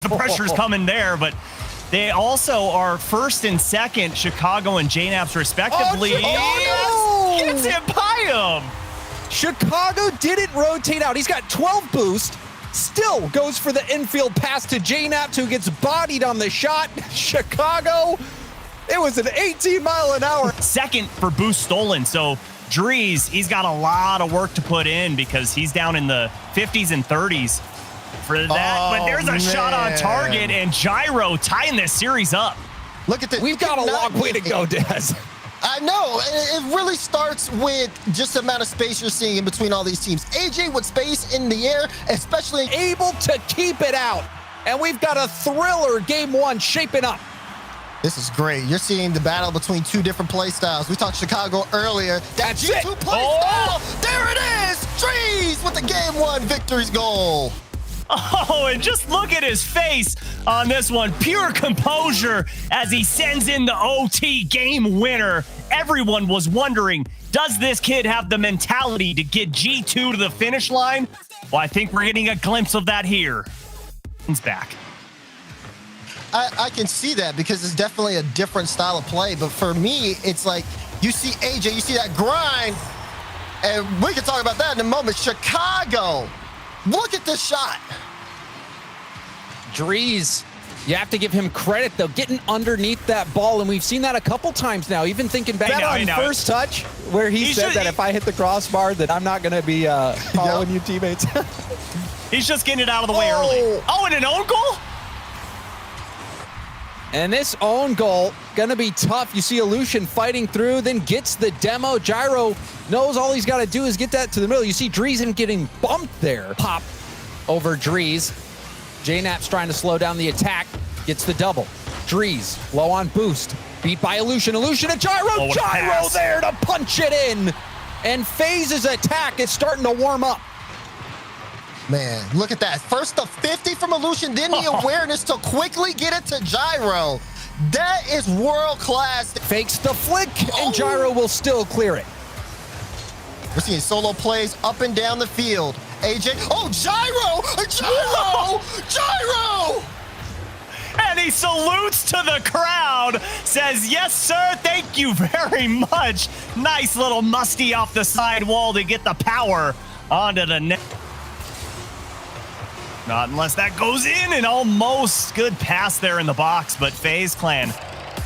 the pressure's coming there, but they also are first and second, Chicago and JNAPS respectively. Oh, Gets hit by him. Chicago didn't rotate out. He's got 12 boost. Still goes for the infield pass to JNAPS, who gets bodied on the shot. Chicago, it was an 18-mile-an-hour. Second for boost stolen. So Drees, he's got a lot of work to put in because he's down in the 50s and 30s for that. But there's a shot on target, and Gyro tying this series up. Look at this. We've got a long way to go, Dez. I know. It really starts with just the amount of space you're seeing in between all these teams. AJ with space in the air, especially able to keep it out. And we've got a thriller game one shaping up. This is great. You're seeing the battle between two different play styles. We talked Chicago earlier. That G2 play style. There it is. Drees with the game one victory's goal. Oh, and just look at his face on this one. Pure composure as he sends in the OT game winner. Everyone was wondering, does this kid have the mentality to get G2 to the finish line? Well, I think we're getting a glimpse of that here. He's back. I can see that because it's definitely a different style of play. But for me, it's like you see AJ, you see that grind, and we can talk about that in a moment. Chicago. Look at this shot. Drees, you have to give him credit, though, getting underneath that ball. And we've seen that a couple times now, even thinking back on first touch, where he said that if I hit the crossbar, that I'm not going to be following you teammates. He's just getting it out of the way early. Oh, and an own goal? And this own goal, going to be tough. You see Illusion fighting through, then gets the demo. Gyro knows all he's got to do is get that to the middle. You see Drees getting bumped there. Pop over Drees. JNAPS trying to slow down the attack. Gets the double. Drees low on boost. Beat by Illusion. Illusion to Gyro. Oh, Gyro there to punch it in. And FaZe's attack is starting to warm up. Man, look at that. First the 50 from Illusion, then the awareness to quickly get it to Gyro. That is world class. Fakes the flick, and Gyro will still clear it. We're seeing solo plays up and down the field. AJ, oh, Gyro! Gyro! Gyro! And he salutes to the crowd, says, yes, sir, thank you very much. Nice little musty off the side wall to get the power onto the net. Not unless that goes in, and almost good pass there in the box, but FaZe Clan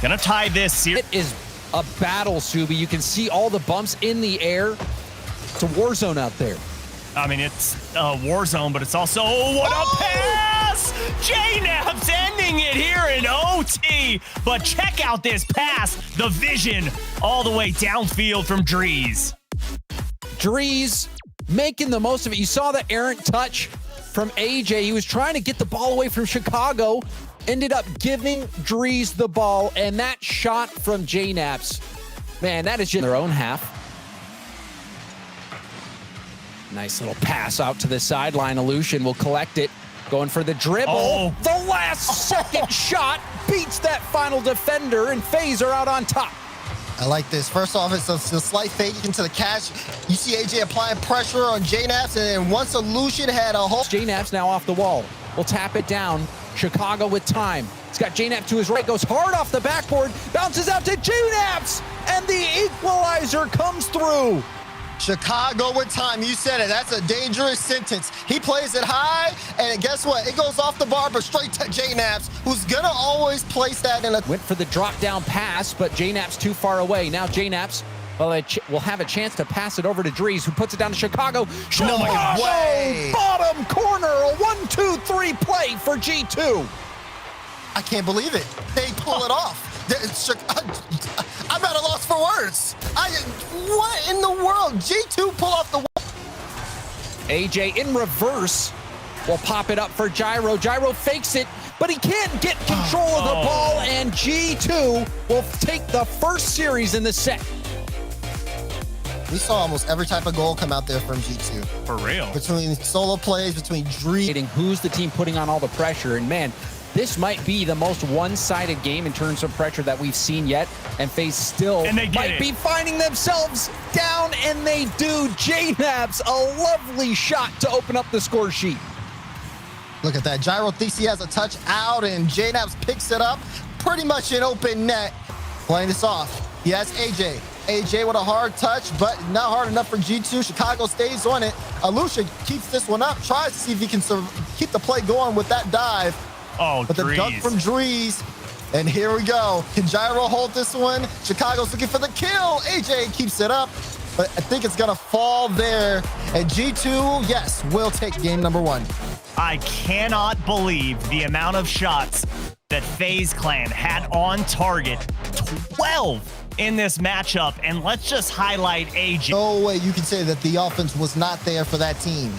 gonna tie this series. It is a battle, Subi. You can see all the bumps in the air. It's a war zone out there. I mean, it's a war zone, but it's also, what a pass! JNAPS ending it here in OT, but check out this pass, the vision all the way downfield from Drees. Drees making the most of it. You saw the errant touch from AJ. He was trying to get the ball away from Chicago, ended up giving Drees the ball, and that shot from JNAPS, man, that is just their own half. Nice little pass out to the sideline. Illusion will collect it, going for the dribble. Oh. The last second shot beats that final defender, and FaZe are out on top. I like this. First off, it's a slight fake into the catch. You see AJ applying pressure on JNAPS, and then once Illusion had a whole... JNAPS now off the wall. We'll tap it down. Chicago with time. He's got JNAPS to his right, goes hard off the backboard, bounces out to JNAPS, and the equalizer comes through. Chicago with time. You said it. That's a dangerous sentence. He plays it high, and guess what? It goes off the bar, but straight to JNAPS, who's going to always place that in a... Went for the drop-down pass, but JNAPS too far away. Now JNAPS will have a chance to pass it over to Drees, who puts it down to Chicago. No way. Bottom corner, a 1-2-3 play for G2. I can't believe it. They pull it off. I'm at a loss for words. What in the world? G2 pull off the... AJ in reverse will pop it up for Gyro. Gyro fakes it, but he can't get control of the ball, and G2 will take the first series in the set. We saw almost every type of goal come out there from G2. For real. Between solo plays, between Drees. Who's the team putting on all the pressure? And man, this might be the most one-sided game in terms of pressure that we've seen yet, and FaZe still might be finding themselves down, and they do. JNAPS, a lovely shot to open up the score sheet. Look at that. Gyro thinks he has a touch out, and JNaps picks it up pretty much in open net. Playing this off. He has AJ. AJ with a hard touch, but not hard enough for G2. Chicago stays on it. Alusha keeps this one up, tries to see if he can keep the play going with that dive. Oh, but the dunk from Drees. And here we go. Can Gyro hold this one? Chicago's looking for the kill. AJ keeps it up, but I think it's going to fall there. And G2, yes, will take game number 1. I cannot believe the amount of shots that FaZe Clan had on target. 12 in this matchup. And let's just highlight AJ. No way you can say that the offense was not there for that team.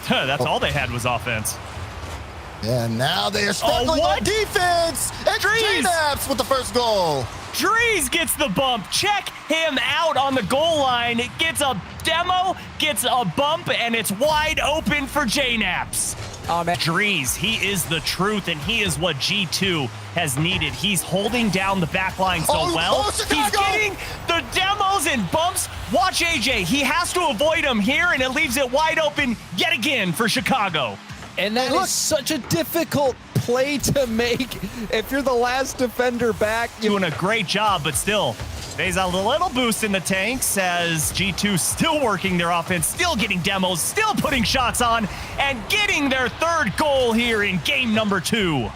That's all they had was offense. Yeah, now they are struggling on defense. And JNaps with the first goal. Drees gets the bump. Check him out on the goal line. It gets a demo, gets a bump, and it's wide open for JNaps. Oh, man. Drees, he is the truth, and he is what G2 has needed. He's holding down the back line so well. He's getting the demos and bumps. Watch AJ. He has to avoid him here, and it leaves it wide open yet again for Chicago. And that is such a difficult play to make if you're the last defender back. Doing a great job, but still, FaZe a little boost in the tanks as G2 still working their offense, still getting demos, still putting shots on, and getting their third goal here in game number 2.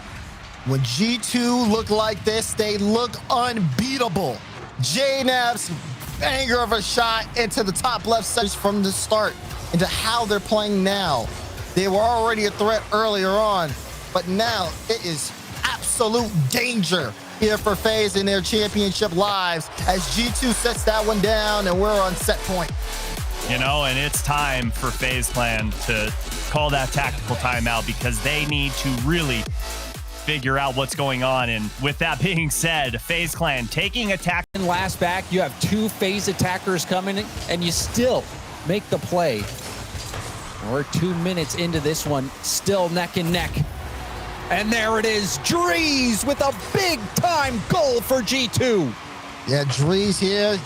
When G2 look like this, they look unbeatable. JNaps banger of a shot into the top left side from the start into how they're playing now. They were already a threat earlier on, but now it is absolute danger here for FaZe in their championship lives as G2 sets that one down and we're on set point. You know, and it's time for FaZe Clan to call that tactical timeout because they need to really figure out what's going on. And with that being said, FaZe Clan taking attack. And last back, you have 2 FaZe attackers coming in, and you still make the play. We're 2 minutes into this one, still neck and neck. And there it is, Drees with a big-time goal for G2. Yeah, Drees here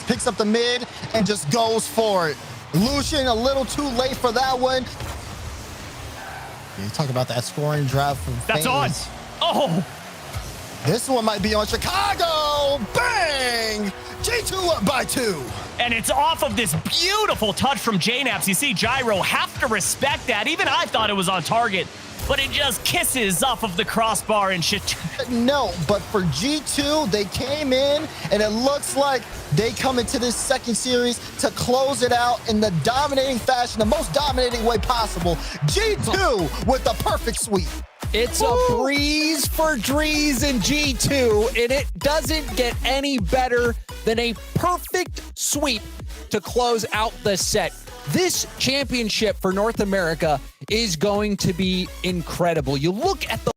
picks up the mid and just goes for it. Lucian a little too late for that one. You talk about that scoring drive from FaZe. That's on. Oh! This one might be on Chicago. Bang! G2 up by 2. And it's off of this beautiful touch from JNaps. You see Gyro have to respect that. Even I thought it was on target, but it just kisses off of the crossbar and shit. No, but for G2, they came in, and it looks like they come into this second series to close it out in the dominating fashion, the most dominating way possible. G2 with the perfect sweep. It's a breeze for Drees and G2, and it doesn't get any better than a perfect sweep to close out the set. This championship for North America is going to be incredible. You look at the